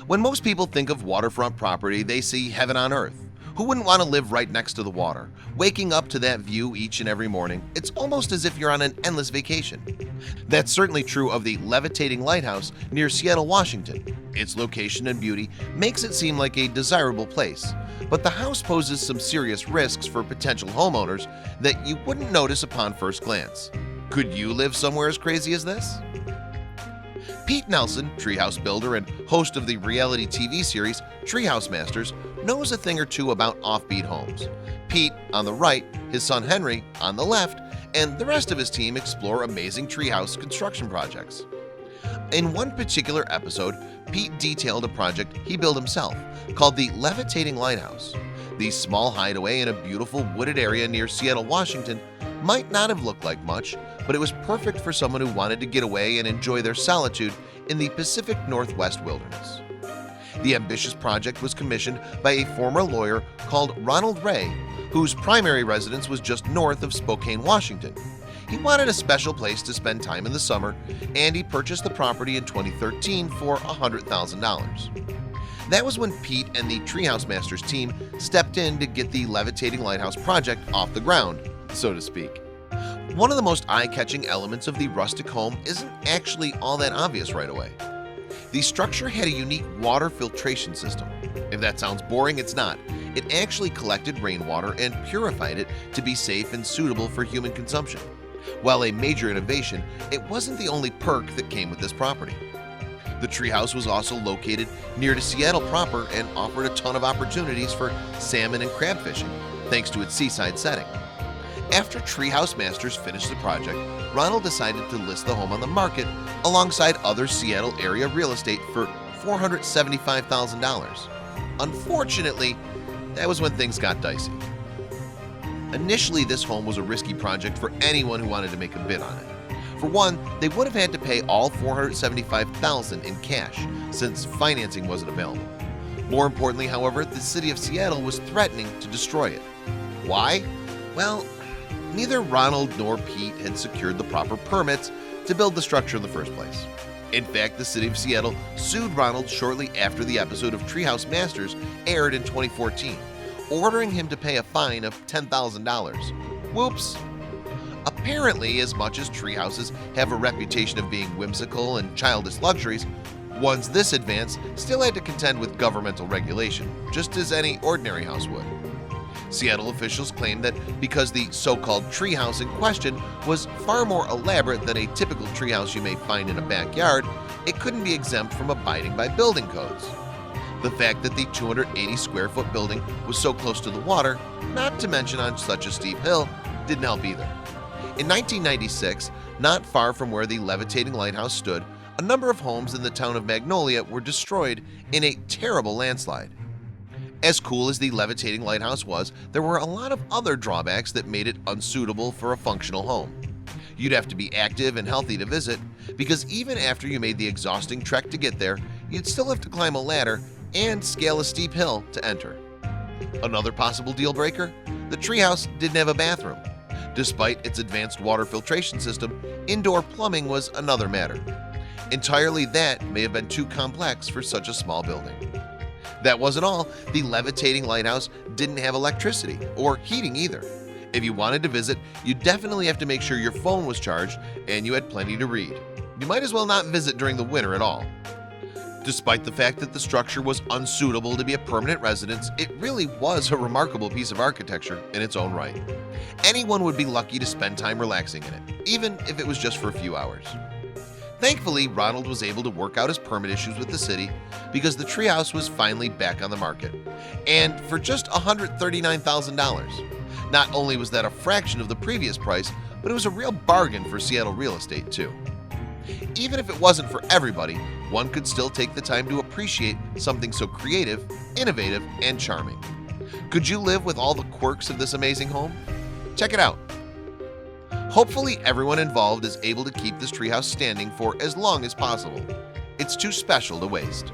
When most people think of waterfront property, they see heaven on earth. Who wouldn't want to live right next to the water? Waking up to that view each and every morning, it's almost as if you're on an endless vacation. That's certainly true of the Levitating Lighthouse near Seattle, Washington. Its location and beauty makes it seem like a desirable place, but the house poses some serious risks for potential homeowners that you wouldn't notice upon first glance. Could you live somewhere as crazy as this? Pete Nelson, treehouse builder and host of the reality TV series Treehouse Masters, knows a thing or two about offbeat homes. Pete on the right, his son Henry on the left, and the rest of his team explore amazing treehouse construction projects. In one particular episode, Pete detailed a project he built himself called the Levitating Lighthouse. The small hideaway in a beautiful wooded area near Seattle, Washington might not have looked like much, but it was perfect for someone who wanted to get away and enjoy their solitude in the Pacific Northwest wilderness. The ambitious project was commissioned by a former lawyer called Ronald Ray, whose primary residence was just north of Spokane, Washington. He wanted a special place to spend time in the summer, and he purchased the property in 2013 for $100,000. That was when Pete and the Treehouse Masters team stepped in to get the Levitating Lighthouse project off the ground, so to speak. One of the most eye-catching elements of the rustic home isn't actually all that obvious right away. The structure had a unique water filtration system. If that sounds boring, it's not. It actually collected rainwater and purified it to be safe and suitable for human consumption. While a major innovation, it wasn't the only perk that came with this property. The treehouse was also located near to Seattle proper and offered a ton of opportunities for salmon and crab fishing, thanks to its seaside setting. After Treehouse Masters finished the project, Ronald decided to list the home on the market alongside other Seattle area real estate for $475,000. Unfortunately, that was when things got dicey. Initially, this home was a risky project for anyone who wanted to make a bid on it. For one, they would have had to pay all $475,000 in cash since financing wasn't available. More importantly, however, the city of Seattle was threatening to destroy it. Why? Well, neither Ronald nor Pete had secured the proper permits to build the structure in the first place. In fact, the city of Seattle sued Ronald shortly after the episode of Treehouse Masters aired in 2014, ordering him to pay a fine of $10,000. Whoops! Apparently, as much as treehouses have a reputation of being whimsical and childish luxuries, ones this advanced still had to contend with governmental regulation, just as any ordinary house would. Seattle officials claimed that because the so-called treehouse in question was far more elaborate than a typical treehouse you may find in a backyard, it couldn't be exempt from abiding by building codes. The fact that the 280 square foot building was so close to the water, not to mention on such a steep hill, didn't help either. In 1996, not far from where the Levitating Lighthouse stood, a number of homes in the town of Magnolia were destroyed in a terrible landslide. As cool as the Levitating Lighthouse was, there were a lot of other drawbacks that made it unsuitable for a functional home. You'd have to be active and healthy to visit, because even after you made the exhausting trek to get there, you'd still have to climb a ladder and scale a steep hill to enter. Another possible deal breaker? The treehouse didn't have a bathroom. Despite its advanced water filtration system, indoor plumbing was another matter. Entirely that may have been too complex for such a small building. That wasn't all. The Levitating Lighthouse didn't have electricity or heating either. If you wanted to visit, you definitely have to make sure your phone was charged and you had plenty to read. You might as well not visit during the winter at all. Despite the fact that the structure was unsuitable to be a permanent residence, it really was a remarkable piece of architecture in its own right. Anyone would be lucky to spend time relaxing in it, even if it was just for a few hours. Thankfully, Ronald was able to work out his permit issues with the city because the treehouse was finally back on the market, and for just $139,000. Not only was that a fraction of the previous price, but it was a real bargain for Seattle real estate too. Even if it wasn't for everybody, one could still take the time to appreciate something so creative, innovative, and charming. Could you live with all the quirks of this amazing home? Check it out. Hopefully everyone involved is able to keep this treehouse standing for as long as possible. It's too special to waste.